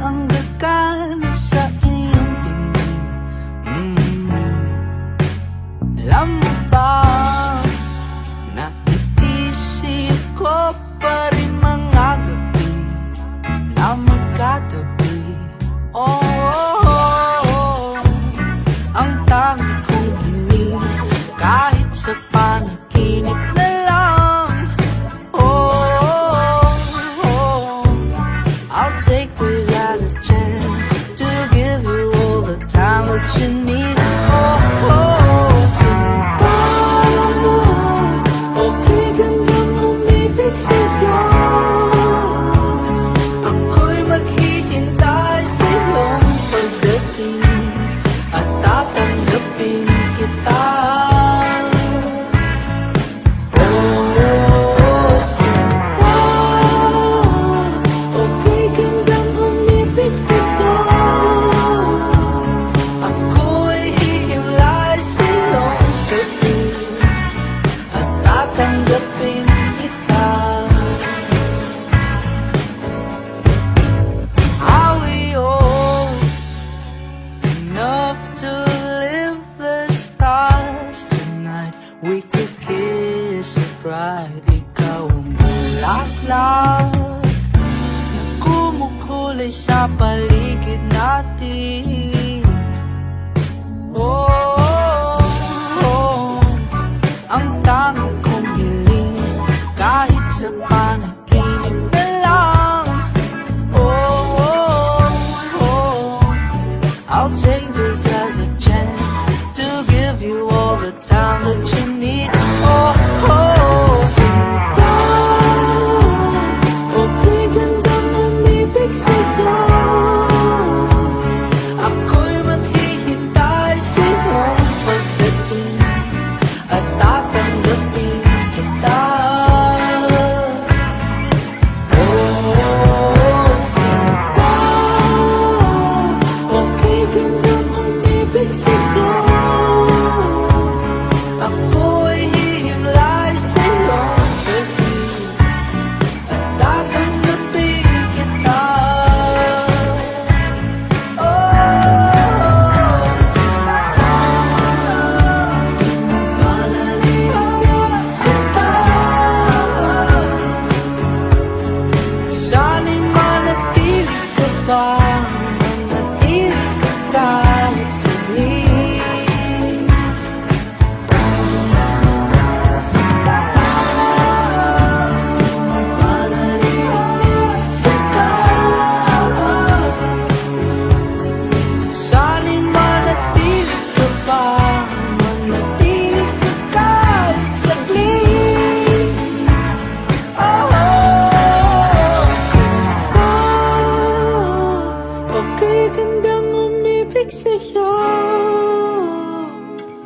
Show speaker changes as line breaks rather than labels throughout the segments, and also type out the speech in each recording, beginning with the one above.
hanggang ka na sa iyong tingin. Alam mo ba, naiisip ko pa rin mga gabi na magkatabi. Ang tanging kong hiling kahit sa panaginip na lang. I'll take this as a chance to give you all the time that you need. Sinta, okay gandang umibig sa'yo. Ako'y maghihintay sa iyong pagdating at tatanggapin kita. To live the stars tonight, we could kiss it right. Ikaw ang bulaklak na kumukulay sa paligid natin. Ang tanging kong hiling kahit sa panaginip na lang. I'll take this as a chance to give you all the time that you need. Sinta, okay gandang umibig sa'yo. Ako'y maghihintay sa iyong pagdating at tatanggapin kita.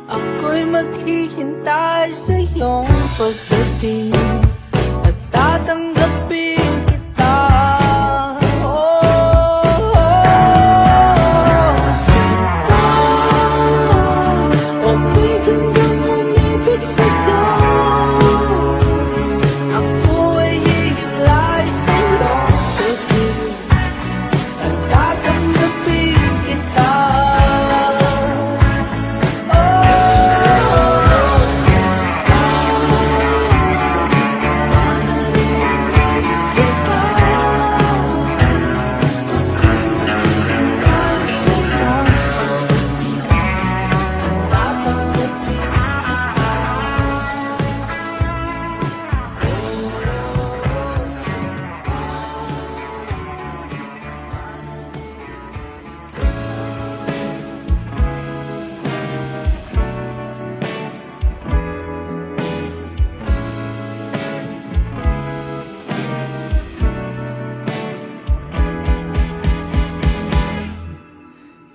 Ako'y maghihintay sa iyong pagdating at tatanggapin kita. Sinta, okay gandang umibig sa'yo. Ako'y hihilay sa iyong pagdating at tatanggapin kita.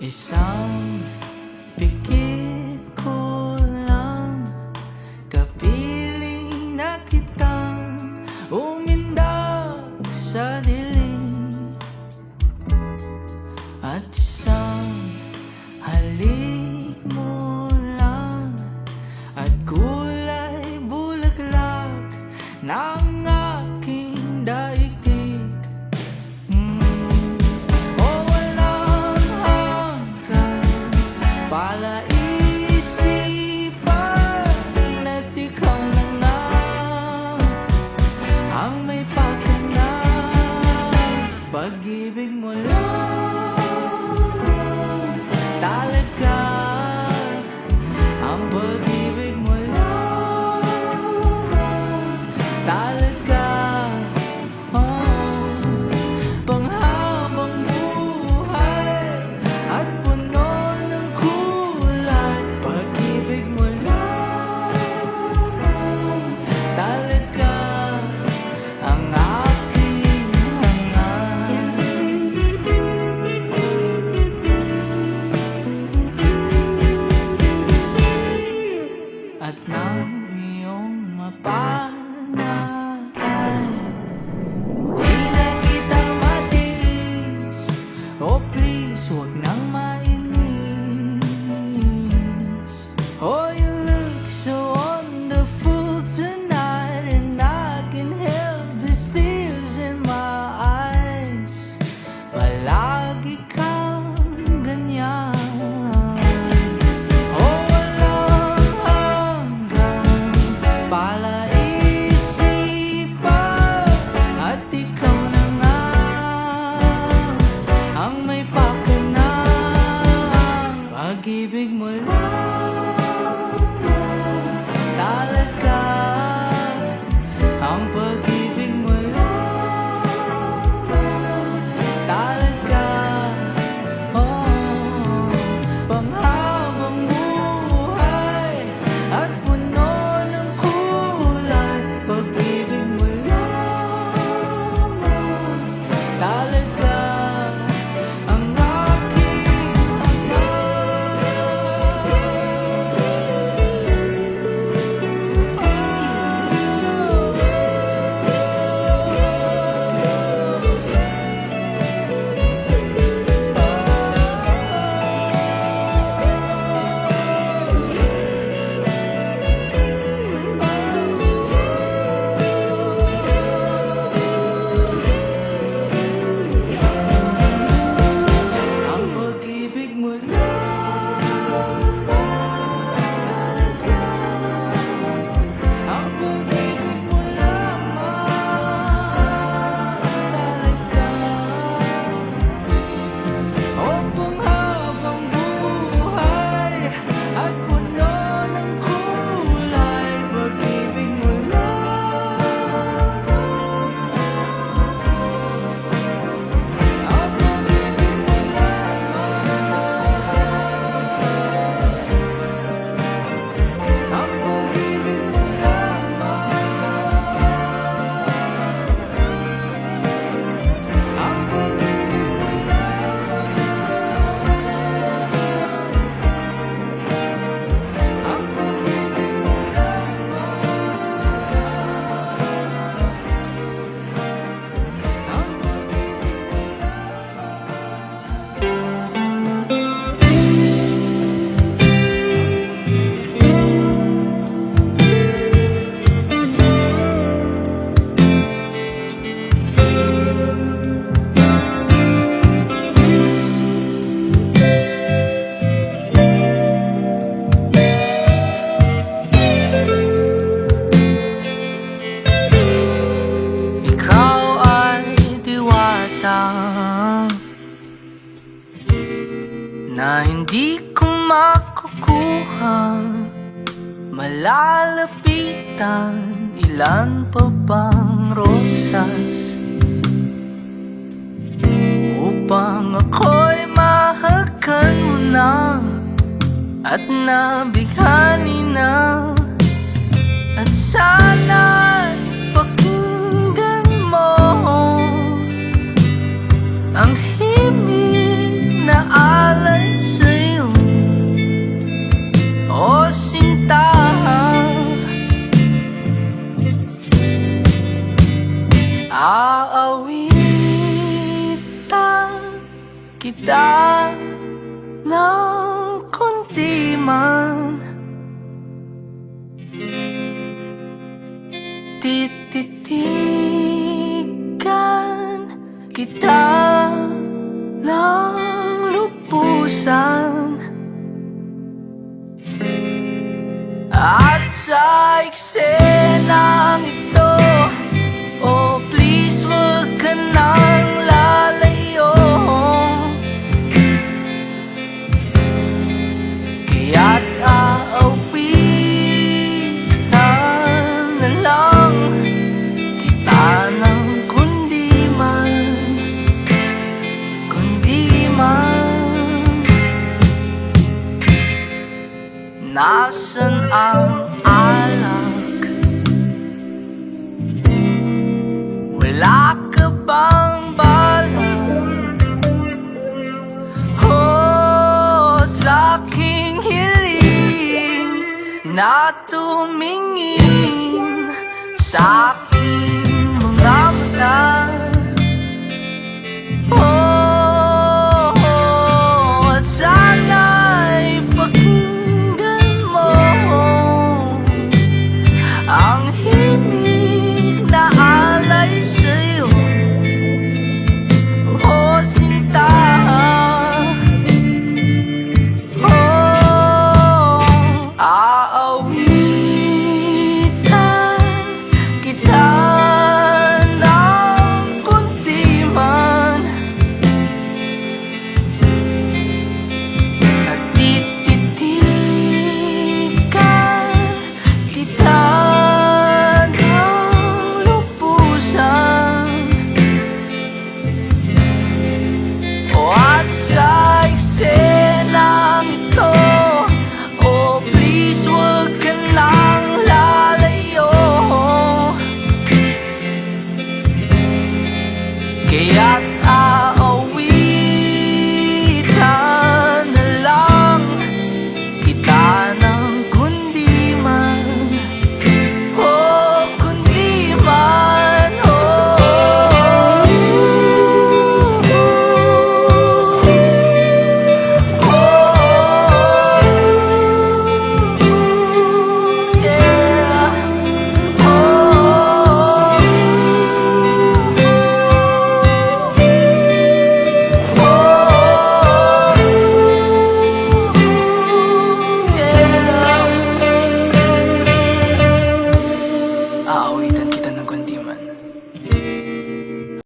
Isang pikit ko lang, kapiling na kitang umindak sa dilim. At isang halik mo lang at kulay bulaklak ng aking daigdig. lagi kang ganyan. O walang hanggang palaisipan, at ikaw na nga ang may pakanang. Pag-ibig mo lang talaga, ang pag-ibig mo lang talaga. Oh, panghabang buhay at puno ng kulay. Pag-ibig mo lang talaga ang aking ang pag-ibig mo lang talaga, ang pag-ibig mo lamang talaga. O panghabang buhay at puno ng kulay. Pag-ibig mo lang, ang pag-ibig mo lamang, ang pag-ibig mo lamang, ang pag-ibig mo ang pag-ibig mo ang ikaw ay diwata na hindi ko makukuha. Malalapitan, ilan pa bang rosas upang ako'y mahakan mo na at nabighani na. At sana'y pakinggan mo ang himig na alay sa'yo, o sinta. Aawitan kita ng kunti man, tititigan kita ng lubusan. At sa eksenang ito, oh please wag ka nang lalayo, kaya't aawitan na lang kita ng kundi man. Nasaan ang alak? Wala ka bang balak? Oh, sa aking hiling na tumingin sa aking mga mata.